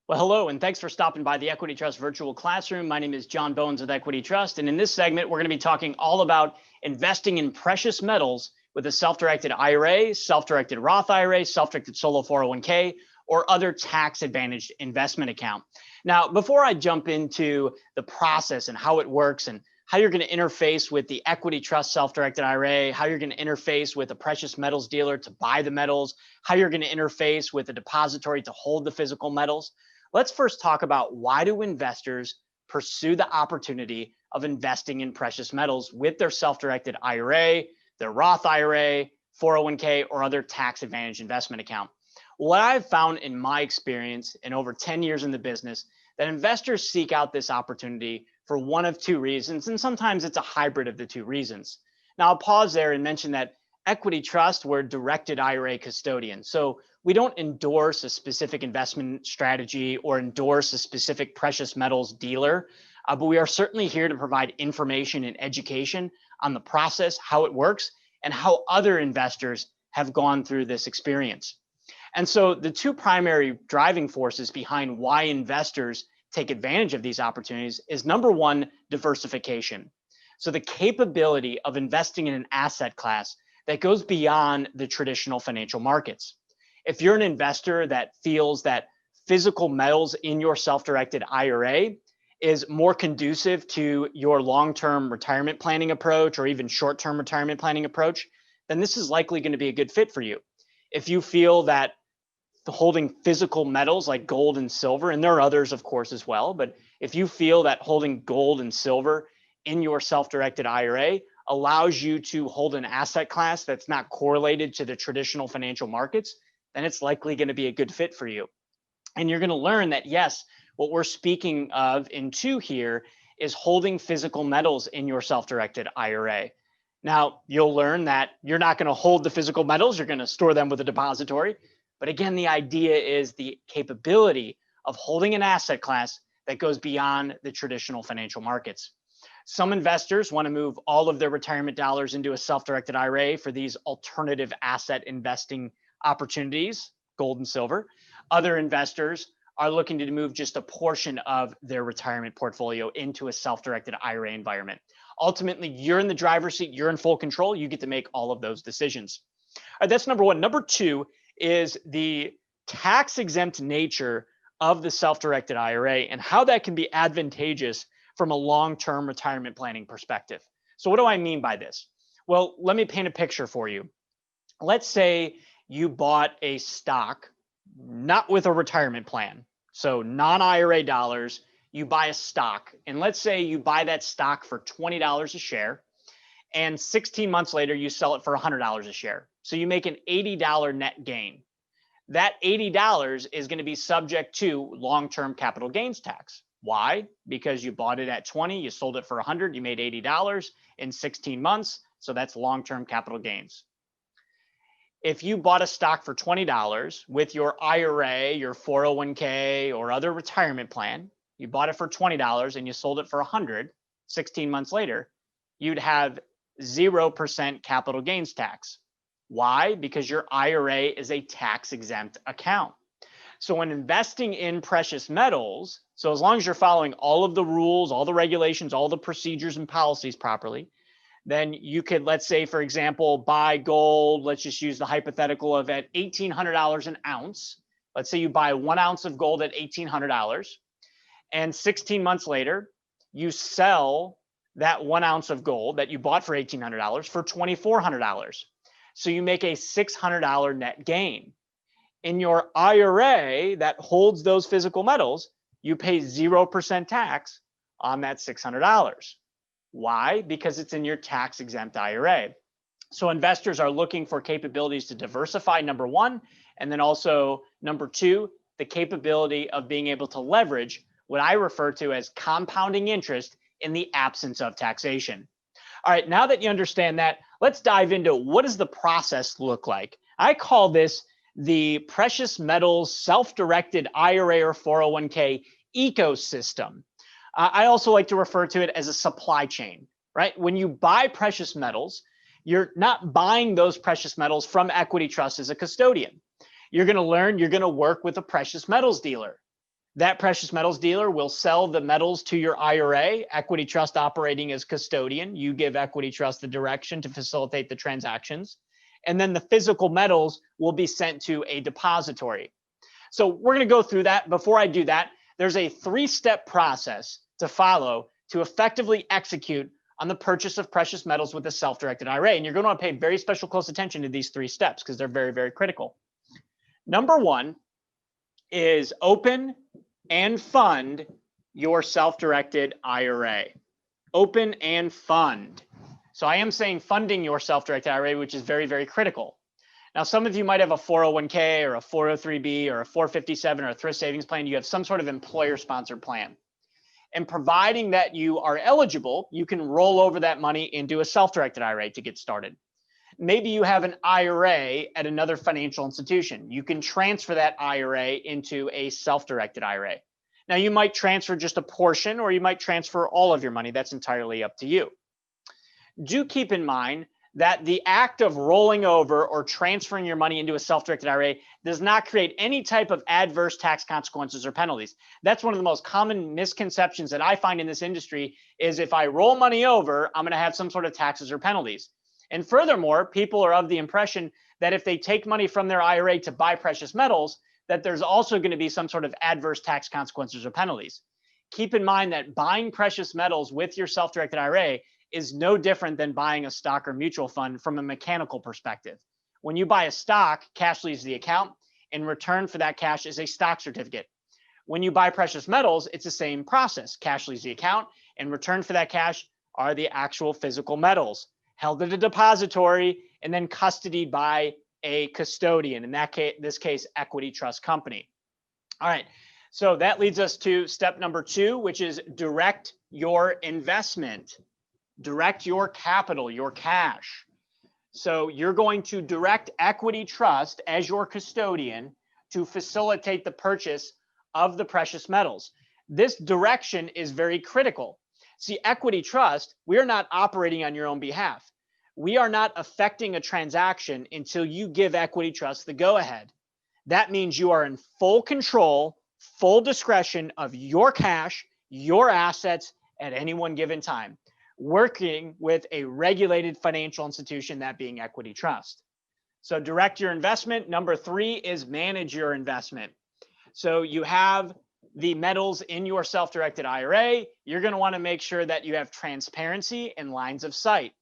Well, hello, and thanks for stopping by the Equity Trust virtual classroom. My name is John Bones with Equity Trust, and in this segment, we're going to be talking all about investing in precious metals with a self-directed IRA, self-directed Roth IRA, self-directed solo 401k, or other tax-advantaged investment account. Now, before I jump into the process and how it works and how you're going to interface with the Equity Trust self-directed IRA, how you're going to interface with a precious metals dealer to buy the metals, how you're going to interface with a depository to hold the physical metals, let's first talk about why do investors pursue the opportunity of investing in precious metals with their self-directed IRA, their Roth IRA, 401k, or other tax-advantaged investment account. What I've found in my experience in over 10 years in the business, that investors seek out this opportunity for one of two reasons, and sometimes it's a hybrid of the two reasons. Now, I'll pause there and mention that Equity Trust, we're directed IRA custodian. So we don't endorse a specific investment strategy or endorse a specific precious metals dealer, but we are certainly here to provide information and education on the process, how it works, and how other investors have gone through this experience. And so the two primary driving forces behind why investors take advantage of these opportunities is number one, diversification. So the capability of investing in an asset class that goes beyond the traditional financial markets. If you're an investor that feels that physical metals in your self-directed IRA is more conducive to your long-term retirement planning approach or even short-term retirement planning approach, then this is likely going to be a good fit for you. If you feel that holding physical metals like gold and silver, and there are others, of course, as well, but if you feel that holding gold and silver in your self-directed IRA allows you to hold an asset class that's not correlated to the traditional financial markets, then it's likely going to be a good fit for you. And you're going to learn that, yes, what we're speaking of in two here is holding physical metals in your self-directed IRA. Now, you'll learn that you're not going to hold the physical metals, you're going to store them with a depository. But again, the idea is the capability of holding an asset class that goes beyond the traditional financial markets. Some investors want to move all of their retirement dollars into a self-directed IRA for these alternative asset investing opportunities, gold and silver. Other investors are looking to move just a portion of their retirement portfolio into a self-directed IRA environment. Ultimately, you're in the driver's seat, you're in full control, you get to make all of those decisions. All right, that's number one. Number two is the tax-exempt nature of the self-directed IRA and how that can be advantageous from a long-term retirement planning perspective. So what do I mean by this? Well, let me paint a picture for you. Let's say you bought a stock, not with a retirement plan, so non-IRA dollars, you buy a stock, and let's say you buy that stock for $20 a share, and 16 months later, you sell it for $100 a share. So you make an $80 net gain. That $80 is going to be subject to long-term capital gains tax. Why? Because you bought it at 20, you sold it for 100, you made $80 in 16 months. So that's long-term capital gains. If you bought a stock for $20 with your IRA, your 401k, or other retirement plan, you bought it for $20 and you sold it for 100, 16 months later, you'd have 0% capital gains tax. Why? Because your IRA is a tax-exempt account. So when investing in precious metals, so as long as you're following all of the rules, all the regulations, all the procedures and policies properly, then you could, let's say, for example, buy gold. Let's just use the hypothetical of at $1,800 an ounce. Let's say you buy 1 ounce of gold at $1,800, and 16 months later, you sell that 1 ounce of gold that you bought for $1,800 for $2,400. So you make a $600 net gain. In your IRA that holds those physical metals, you pay 0% tax on that $600. Why? Because it's in your tax-exempt IRA. So investors are looking for capabilities to diversify, number one, and then also number two, the capability of being able to leverage what I refer to as compounding interest in the absence of taxation. All right, now that you understand that, let's dive into what does the process look like. I call this the precious metals self-directed IRA or 401k ecosystem. I also like to refer to it as a supply chain, right? When you buy precious metals, you're not buying those precious metals from Equity Trust as a custodian. You're going to learn, you're going to work with a precious metals dealer. That precious metals dealer will sell the metals to your IRA, Equity Trust operating as custodian. You give Equity Trust the direction to facilitate the transactions. And then the physical metals will be sent to a depository. So we're going to go through that. Before I do that, there's a 3-step process to follow to effectively execute on the purchase of precious metals with a self-directed IRA. And you're going to want to pay very special close attention to these 3 steps because they're very, very critical. Number 1 is open and fund your self-directed IRA. Open and fund. So I am saying funding your self-directed IRA, which is very, very critical. Now, some of you might have a 401k or a 403b or a 457 or a thrift savings plan. You have some sort of employer-sponsored plan. And providing that you are eligible, you can roll over that money into a self-directed IRA to get started. Maybe you have an IRA at another financial institution. You can transfer that IRA into a self-directed IRA. Now, you might transfer just a portion or you might transfer all of your money. That's entirely up to you. Do keep in mind that the act of rolling over or transferring your money into a self-directed IRA does not create any type of adverse tax consequences or penalties. That's one of the most common misconceptions that I find in this industry is if I roll money over, I'm going to have some sort of taxes or penalties. And furthermore, people are of the impression that if they take money from their IRA to buy precious metals, that there's also going to be some sort of adverse tax consequences or penalties. Keep in mind that buying precious metals with your self-directed IRA is no different than buying a stock or mutual fund from a mechanical perspective. When you buy a stock, cash leaves the account. In return for that cash is a stock certificate. When you buy precious metals, it's the same process. Cash leaves the account. In return for that cash are the actual physical metals held at a depository and then custodied by a custodian, in this case, Equity Trust Company. All right, so that leads us to step number 2, which is direct your investment. Direct your capital, your cash. So you're going to direct Equity Trust as your custodian to facilitate the purchase of the precious metals. This direction is very critical. See, Equity Trust, we're not operating on your own behalf. We are not affecting a transaction until you give Equity Trust the go-ahead. That means you are in full control, full discretion of your cash, your assets at any one given time, working with a regulated financial institution, that being Equity Trust. So direct your investment. Number 3 is manage your investment. So you have the metals in your self-directed IRA. You're going to want to make sure that you have transparency and lines of sight.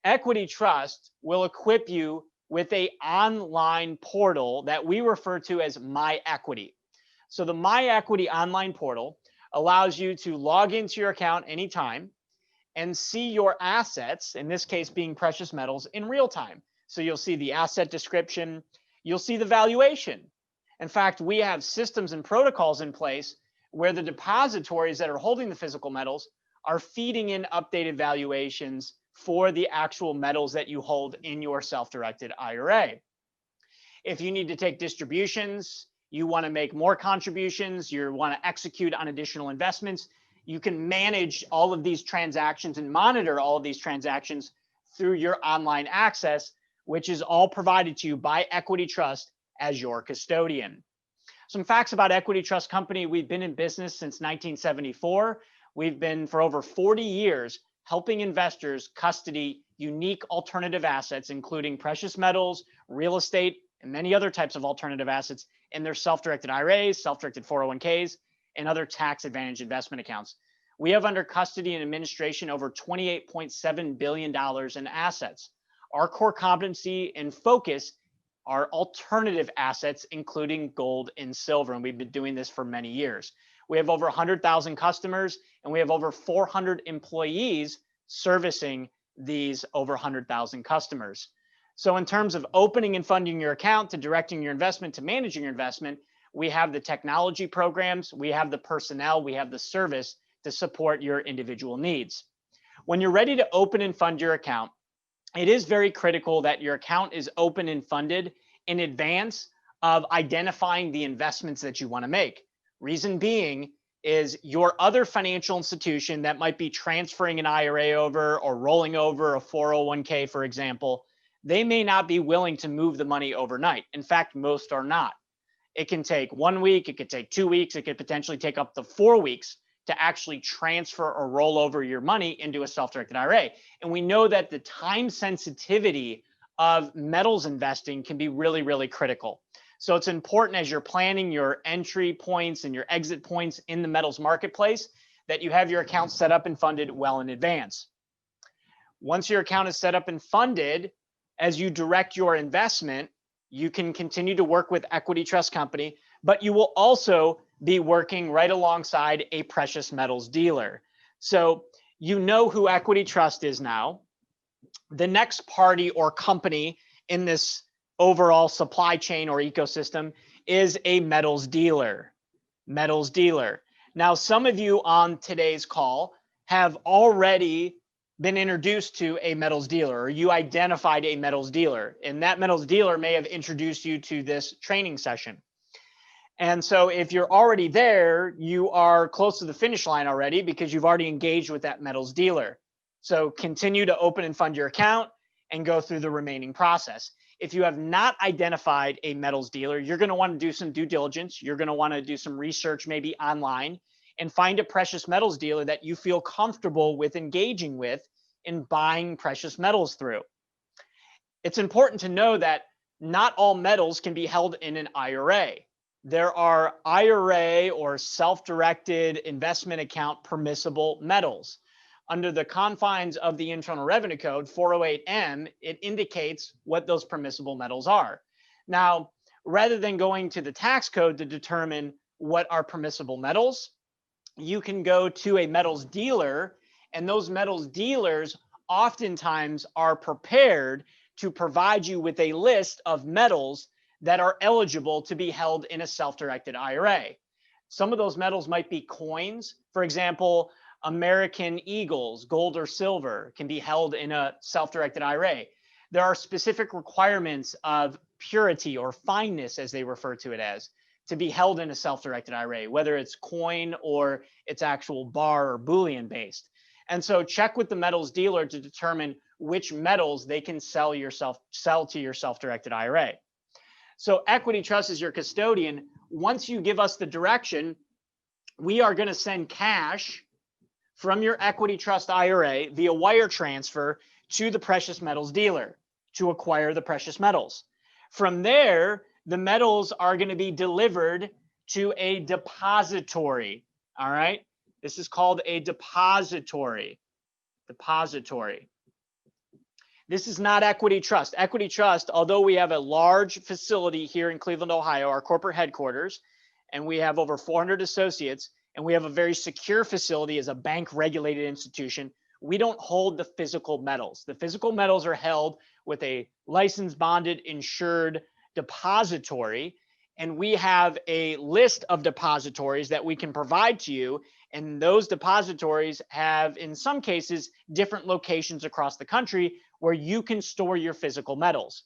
Equity Trust will equip you with an online portal that we refer to as My Equity. So the My Equity online portal allows you to log into your account anytime and see your assets, in this case being precious metals, in real time. So you'll see the asset description, you'll see the valuation. In fact, we have systems and protocols in place where the depositories that are holding the physical metals are feeding in updated valuations for the actual metals that you hold in your self-directed IRA. If you need to take distributions, you want to make more contributions, you want to execute on additional investments, you can manage all of these transactions and monitor all of these transactions through your online access, which is all provided to you by Equity Trust as your custodian. Some facts about Equity Trust Company: we've been in business since 1974. We've been for over 40 years helping investors custody unique alternative assets, including precious metals, real estate, and many other types of alternative assets in their self-directed IRAs, self-directed 401ks, and other tax-advantaged investment accounts. We have under custody and administration over $28.7 billion in assets. Our core competency and focus are alternative assets, including gold and silver, and we've been doing this for many years. We have over 100,000 customers, and we have over 400 employees servicing these over 100,000 customers. So in terms of opening and funding your account, to directing your investment, to managing your investment, we have the technology programs, we have the personnel, we have the service to support your individual needs. When you're ready to open and fund your account, it is very critical that your account is open and funded in advance of identifying the investments that you want to make. Reason being is your other financial institution that might be transferring an IRA over or rolling over a 401k, for example, they may not be willing to move the money overnight. In fact, most are not. It can take 1 week, it could take 2 weeks, it could potentially take up to 4 weeks to actually transfer or roll over your money into a self-directed IRA. And we know that the time sensitivity of metals investing can be really, really critical. So it's important as you're planning your entry points and your exit points in the metals marketplace that you have your account set up and funded well in advance. Once your account is set up and funded, as you direct your investment, you can continue to work with Equity Trust Company, but you will also be working right alongside a precious metals dealer. So you know who Equity Trust is now. The next party or company in this overall supply chain or ecosystem is a metals dealer. Metals dealer. Now, some of you on today's call have already been introduced to a metals dealer, or you identified a metals dealer, and that metals dealer may have introduced you to this training session. And so if you're already there, you are close to the finish line already because you've already engaged with that metals dealer. So continue to open and fund your account and go through the remaining process. If you have not identified a metals dealer, you're going to want to do some due diligence. You're going to want to do some research, maybe online, and find a precious metals dealer that you feel comfortable with engaging with in buying precious metals through. It's important to know that not all metals can be held in an IRA. There are IRA or self-directed investment account permissible metals. Under the confines of the Internal Revenue Code 408M, it indicates what those permissible metals are. Now, rather than going to the tax code to determine what are permissible metals, you can go to a metals dealer, and those metals dealers oftentimes are prepared to provide you with a list of metals that are eligible to be held in a self-directed IRA. Some of those metals might be coins. For example, American Eagles, gold or silver, can be held in a self-directed IRA. There are specific requirements of purity or fineness, as they refer to it as, to be held in a self-directed IRA, whether it's coin or it's actual bar or bullion based. And so check with the metals dealer to determine which metals they can sell to your self-directed IRA. So Equity Trust is your custodian. Once you give us the direction, we are going to send cash from your Equity Trust IRA via wire transfer to the precious metals dealer to acquire the precious metals. From there, the metals are going to be delivered to a depository. All right. This is called a depository. Depository. This is not Equity Trust. Equity Trust, although we have a large facility here in Cleveland, Ohio, our corporate headquarters, and we have over 400 associates, and we have a very secure facility as a bank regulated institution, we don't hold the physical metals. The physical metals are held with a licensed, bonded, insured depository, and we have a list of depositories that we can provide to you. And those depositories have, in some cases, different locations across the country where you can store your physical metals.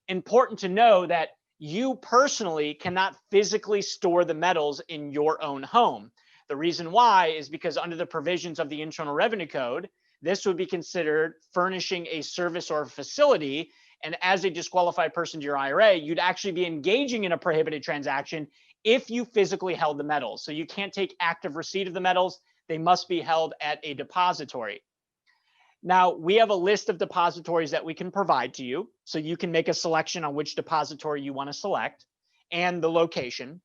Important to know that you personally cannot physically store the metals in your own home. The reason why is because under the provisions of the Internal Revenue Code, this would be considered furnishing a service or a facility. And as a disqualified person to your IRA, you'd actually be engaging in a prohibited transaction if you physically held the metals. So you can't take active receipt of the metals. They must be held at a depository. Now, we have a list of depositories that we can provide to you. So you can make a selection on which depository you want to select and the location.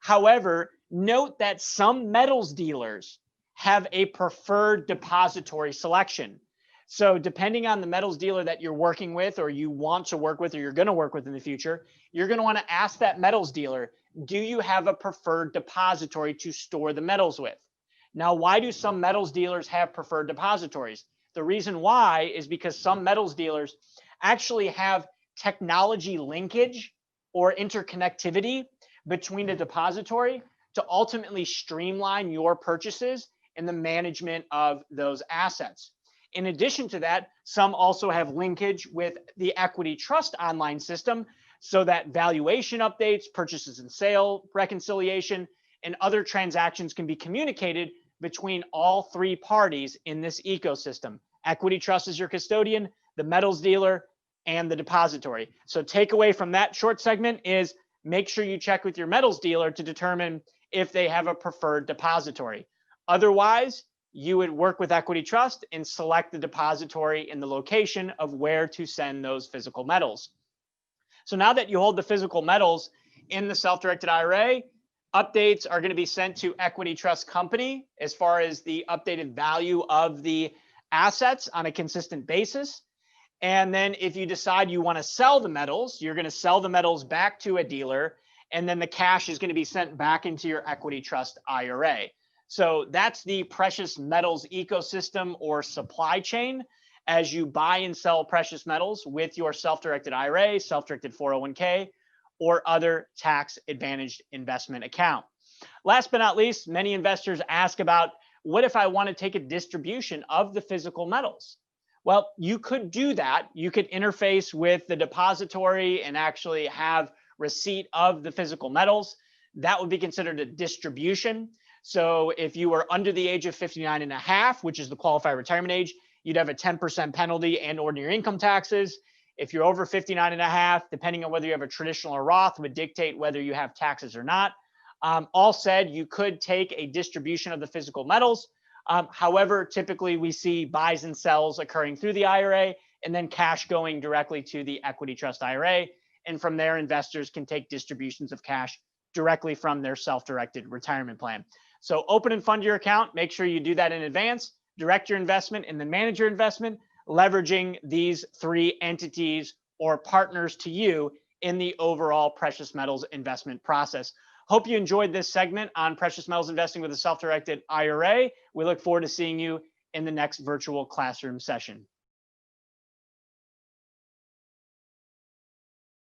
However, note that some metals dealers have a preferred depository selection. So depending on the metals dealer that you're working with, or you want to work with, or you're going to work with in the future, you're going to want to ask that metals dealer, do you have a preferred depository to store the metals with? Now, why do some metals dealers have preferred depositories? The reason why is because some metals dealers actually have technology linkage or interconnectivity between a depository to ultimately streamline your purchases and the management of those assets. In addition to that, some also have linkage with the Equity Trust online system so that valuation updates, purchases and sale reconciliation, and other transactions can be communicated between all three parties in this ecosystem. Equity Trust is your custodian, the metals dealer, and the depository. So takeaway from that short segment is make sure you check with your metals dealer to determine if they have a preferred depository. Otherwise, you would work with Equity Trust and select the depository in the location of where to send those physical metals. So now that you hold the physical metals in the self-directed IRA, updates are going to be sent to Equity Trust Company as far as the updated value of the assets on a consistent basis. And then if you decide you want to sell the metals, you're going to sell the metals back to a dealer, and then the cash is going to be sent back into your Equity Trust IRA. So that's the precious metals ecosystem or supply chain as you buy and sell precious metals with your self-directed IRA, self-directed 401k, or other tax-advantaged investment account. Last but not least, many investors ask about, what if I want to take a distribution of the physical metals? Well, you could do that. You could interface with the depository and actually have receipt of the physical metals. That would be considered a distribution. So if you were under the age of 59 and a half, which is the qualified retirement age, you'd have a 10% penalty and ordinary income taxes. If you're over 59 and a half, depending on whether you have a traditional or Roth, would dictate whether you have taxes or not. All said, you could take a distribution of the physical metals. However, typically we see buys and sells occurring through the IRA and then cash going directly to the Equity Trust IRA. And from there, investors can take distributions of cash directly from their self-directed retirement plan. So open and fund your account. Make sure you do that in advance, direct your investment, and then manage your investment, leveraging these three entities or partners to you in the overall precious metals investment process. Hope you enjoyed this segment on precious metals investing with a self-directed IRA. We look forward to seeing you in the next virtual classroom session.